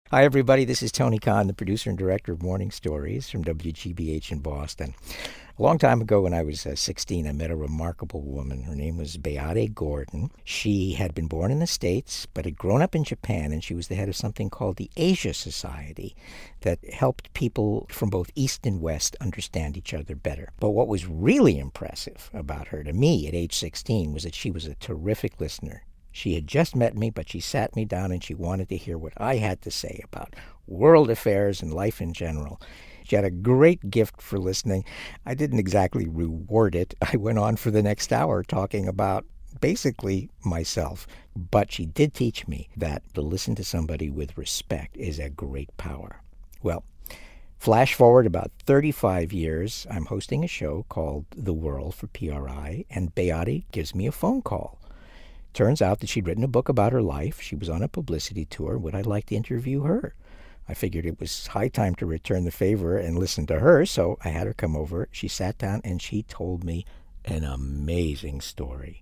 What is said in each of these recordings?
Hi, everybody. This is Tony Khan, the producer and director of Morning Stories from WGBH in Boston. A long time ago, when I was 16, I met a remarkable woman. Her name was Beatte Gordon. She had been born in the States, but had grown up in Japan, and she was the head of something called the Asia Society that helped people from both East and West understand each other better. But what was really impressive about her, to me, at age 16, was that she was a terrific listener. She had just met me, but she sat me down and she wanted to hear what I had to say about world affairs and life in general. She had a great gift for listening. I didn't exactly reward it. I went on for the next hour talking about basically myself. But she did teach me that to listen to somebody with respect is a great power. Well, flash forward about 35 years, I'm hosting a show called The World for PRI, and Beatte gives me a phone call. Turns out that she'd written a book about her life. She was on a publicity tour. Would I like to interview her? I figured it was high time to return the favor and listen to her, so I had her come over. She sat down and she told me an amazing story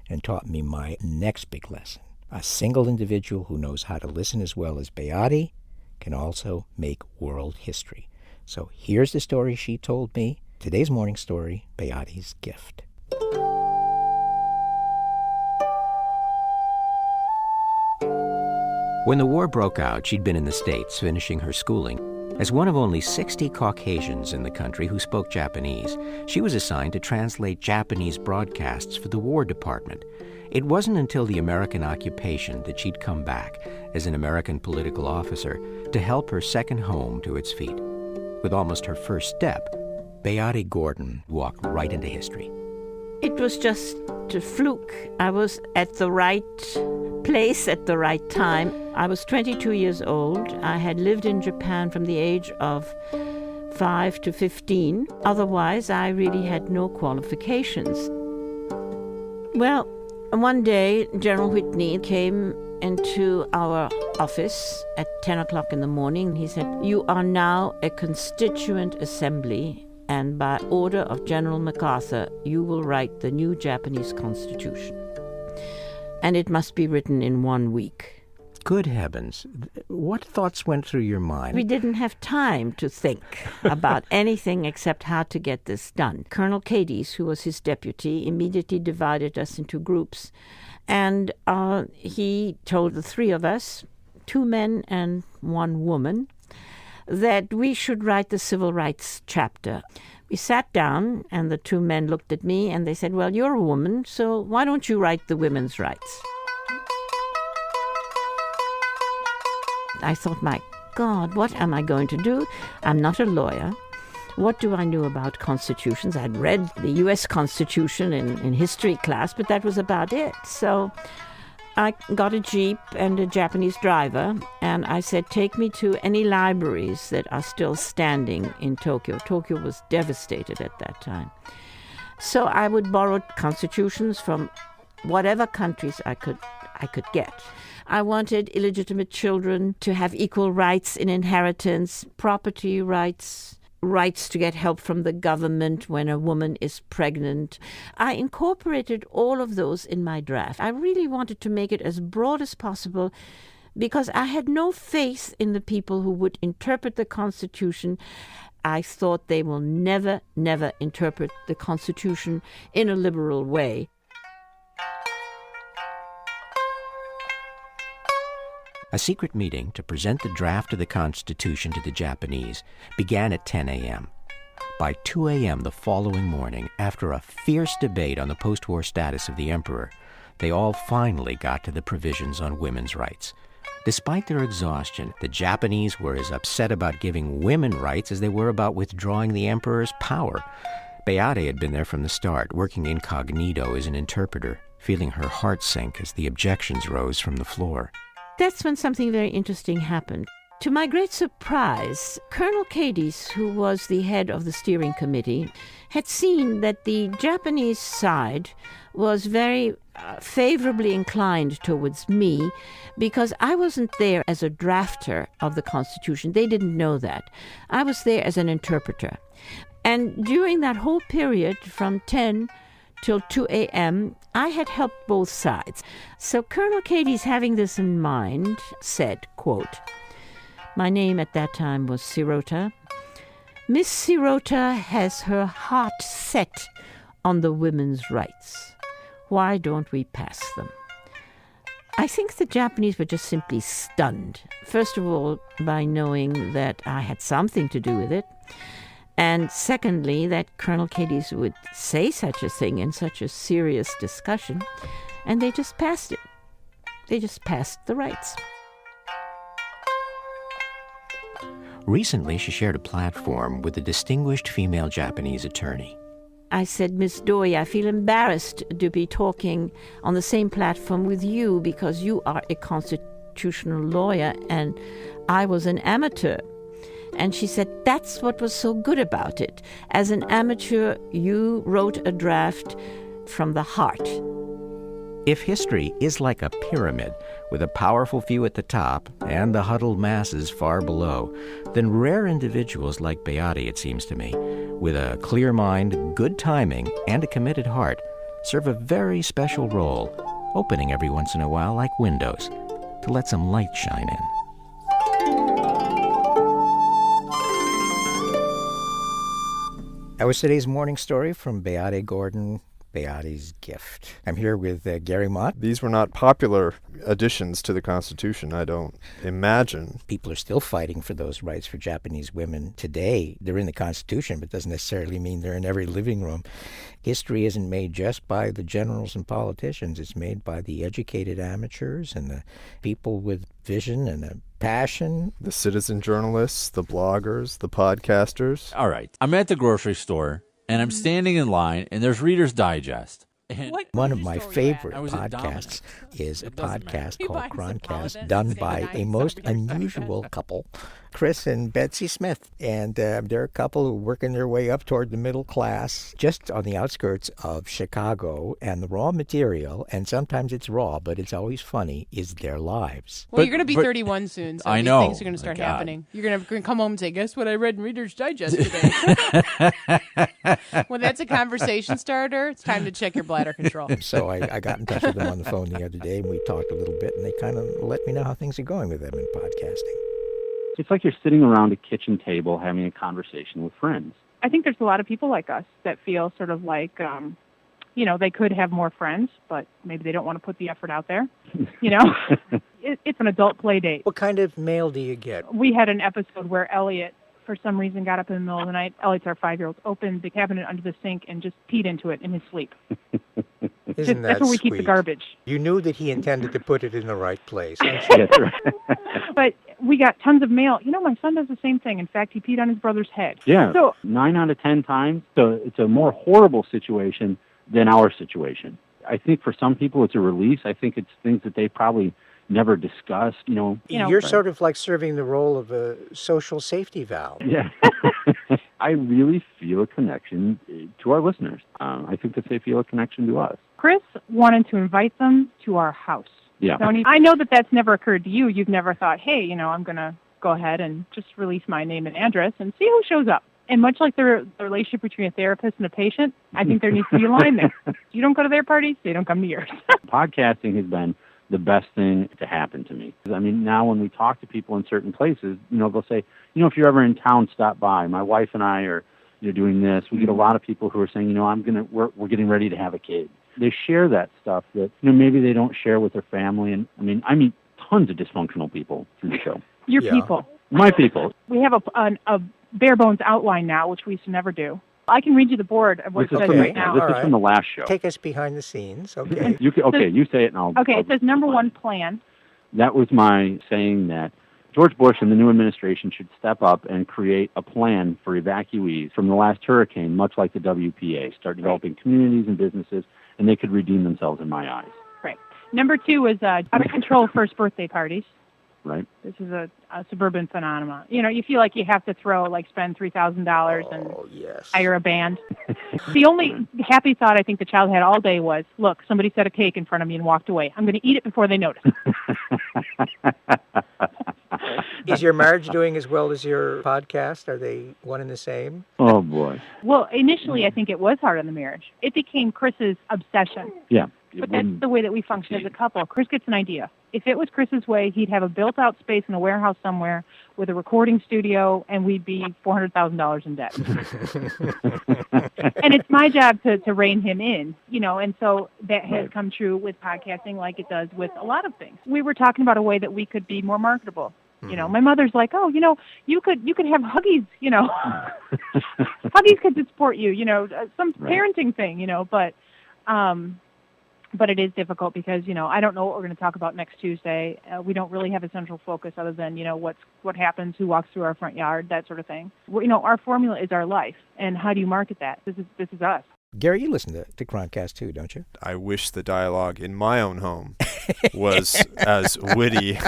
and taught me my next big lesson. A single individual who knows how to listen as well as Beatte can also make world history. So here's the story she told me. Today's morning story, Beatte's gift. When the war broke out, she'd been in the States finishing her schooling. As one of only 60 Caucasians in the country who spoke Japanese, she was assigned to translate Japanese broadcasts for the War Department. It wasn't until the American occupation that she'd come back as an American political officer to help her second home to its feet. With almost her first step, Beatte Gordon walked right into history. It was just a fluke. I was at the right place at the right time. I was 22 years old. I had lived in Japan from the age of 5 to 15. Otherwise, I really had no qualifications. Well, one day, General Whitney came into our office at 10 o'clock in the morning. He said, "You are now a constituent assembly, and by order of General MacArthur, you will write the new Japanese Constitution. And it must be written in 1 week." Good heavens. What thoughts went through your mind? We didn't have time to think about anything except how to get this done. Colonel Cadiz, who was his deputy, immediately divided us into groups. And he told the three of us, 2 men and 1 woman, that we should write the civil rights chapter. We sat down, and the 2 men looked at me, and they said, "Well, you're a woman, so why don't you write the women's rights?" I thought, my God, what am I going to do? I'm not a lawyer. What do I know about constitutions? I'd read the U.S. Constitution in history class, but that was about it. So I got a Jeep and a Japanese driver, and I said, take me to any libraries that are still standing in Tokyo. Tokyo was devastated at that time. So I would borrow constitutions from whatever countries I could get. I wanted illegitimate children to have equal rights in inheritance, property rights, rights to get help from the government when a woman is pregnant. I incorporated all of those in my draft. I really wanted to make it as broad as possible because I had no faith in the people who would interpret the Constitution. I thought they will never, never interpret the Constitution in a liberal way. A secret meeting to present the draft of the Constitution to the Japanese began at 10 a.m. By 2 a.m. the following morning, after a fierce debate on the post-war status of the emperor, they all finally got to the provisions on women's rights. Despite their exhaustion, the Japanese were as upset about giving women rights as they were about withdrawing the emperor's power. Beatte had been there from the start, working incognito as an interpreter, feeling her heart sink as the objections rose from the floor. That's when something very interesting happened. To my great surprise, Colonel Cadiz, who was the head of the steering committee, had seen that the Japanese side was very favorably inclined towards me because I wasn't there as a drafter of the Constitution. They didn't know that. I was there as an interpreter. And during that whole period from 10 till 2 a.m., I had helped both sides. So Colonel Cadiz, having this in mind, said, quote, My name at that time was Sirota. Miss Sirota has her heart set on the women's rights. Why don't we pass them? I think the Japanese were just simply stunned. First of all, by knowing that I had something to do with it. And secondly, that Colonel Cadiz would say such a thing in such a serious discussion. And they just passed it. They just passed the rights. Recently, she shared a platform with a distinguished female Japanese attorney. I said, Miss Doi, I feel embarrassed to be talking on the same platform with you because you are a constitutional lawyer and I was an amateur. And she said, that's what was so good about it. As an amateur, you wrote a draft from the heart. If history is like a pyramid with a powerful few at the top and the huddled masses far below, then rare individuals like Beatte, it seems to me, with a clear mind, good timing, and a committed heart, serve a very special role, opening every once in a while like windows to let some light shine in. That was today's morning story from Beatte Gordon, Beatte's Gift. I'm here with Gary Mott. These were not popular additions to the Constitution, I don't imagine. People are still fighting for those rights for Japanese women today. They're in the Constitution, but doesn't necessarily mean they're in every living room. History isn't made just by the generals and politicians. It's made by the educated amateurs and the people with vision and a passion. The citizen journalists, the bloggers, the podcasters. All right, I'm at the grocery store, and I'm standing in line, and there's Reader's Digest. And One of my favorite podcasts is a podcast called Croncast, done by a most unusual couple, Chris and Betsy Smith. And they're a couple who are working their way up toward the middle class, just on the outskirts of Chicago. And the raw material, and sometimes it's raw, but it's always funny, is their lives. Well, you're going to be 31 soon, so I know. these things are going to start happening. You're going to come home and say, guess what I read in Reader's Digest today? When that's a conversation starter, it's time to check your bladder control. So I got in touch with them on the phone the other day, and we talked a little bit, and they kind of let me know how things are going with them in podcasting. It's like you're sitting around a kitchen table having a conversation with friends. I think there's a lot of people like us that feel sort of like, they could have more friends, but maybe they don't want to put the effort out there. It's an adult play date. What kind of mail do you get? We had an episode where Elliot, for some reason, got up in the middle of the night. Elliot's our 5-year-old, opened the cabinet under the sink and just peed into it in his sleep. Isn't that That's where we sweet? keep the garbage. You knew that he intended to put it in the right place. That's right. But we got tons of mail. My son does the same thing. In fact, he peed on his brother's head. Yeah, So 9 out of 10 times. So it's a more horrible situation than our situation. I think for some people it's a release. I think it's things that they probably never discussed, You're sort of like serving the role of a social safety valve. Yeah. I really feel a connection to our listeners. I think that they feel a connection to us. Chris wanted to invite them to our house. Yeah. Tony, I know that that's never occurred to you. You've never thought, hey, I'm going to go ahead and just release my name and address and see who shows up. And much like the relationship between a therapist and a patient, I think there needs to be a line there. You don't go to their parties, they don't come to yours. Podcasting has been the best thing to happen to me. I mean, now when we talk to people in certain places, they'll say, if you're ever in town, stop by. My wife and I are doing this. We get a lot of people who are saying, we're getting ready to have a kid. They share that stuff that maybe they don't share with their family. And I meet tons of dysfunctional people through the show. Your people. My people. We have a bare bones outline now, which we used to never do. I can read you the board of what it says right now. This is from the last show. Take us behind the scenes, okay? You say it and I'll... Okay, it says number one, plan. That was my saying that George Bush and the new administration should step up and create a plan for evacuees from the last hurricane, much like the WPA, start developing communities and businesses, and they could redeem themselves in my eyes. Right. Number two is out of control first birthday parties. Right. This is a suburban phenomenon. You feel like you have to spend $3,000 and hire a band. The only happy thought I think the child had all day was, look, somebody set a cake in front of me and walked away. I'm going to eat it before they notice. Is your marriage doing as well as your podcast? Are they one and the same? Oh, boy. Well, initially, I think it was hard on the marriage. It became Chris's obsession. Yeah. But that's the way that we function as a couple. Chris gets an idea. If it was Chris's way, he'd have a built-out space in a warehouse somewhere with a recording studio, and we'd be $400,000 in debt. And it's my job to rein him in, and so that has come true with podcasting like it does with a lot of things. We were talking about a way that we could be more marketable. My mother's like, oh, you could have Huggies, Huggies could support you, some parenting thing, but it is difficult because, I don't know what we're going to talk about next Tuesday. We don't really have a central focus other than, what happens, who walks through our front yard, that sort of thing. Our formula is our life, and how do you market that? This is us. Gary, you listen to Chroncast too, don't you? I wish the dialogue in my own home was as witty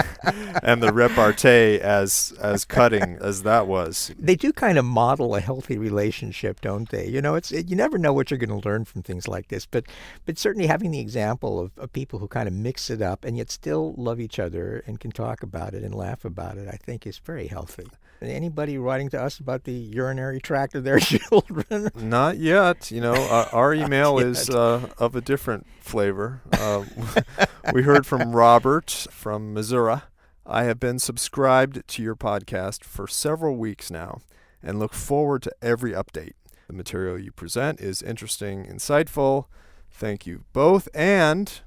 and the repartee as cutting as that was. They do kind of model a healthy relationship, don't they? You never know what you're going to learn from things like this, but certainly having the example of people who kind of mix it up and yet still love each other and can talk about it and laugh about it, I think is very healthy. Anybody writing to us about the urinary tract of their children? Not yet. Our email is of a different flavor. We heard from Robert from Missouri. I have been subscribed to your podcast for several weeks now and look forward to every update. The material you present is interesting, insightful. Thank you both and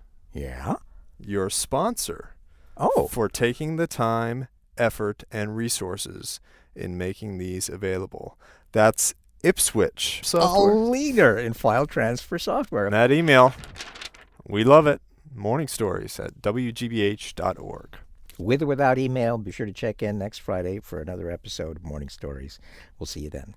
your sponsor for taking the time, effort, and resources in making these available. That's Ipswitch Software, a leader in file transfer software. And that email, we love it. morningstories@wgbh.org. With or without email, be sure to check in next Friday for another episode of Morning Stories. We'll see you then.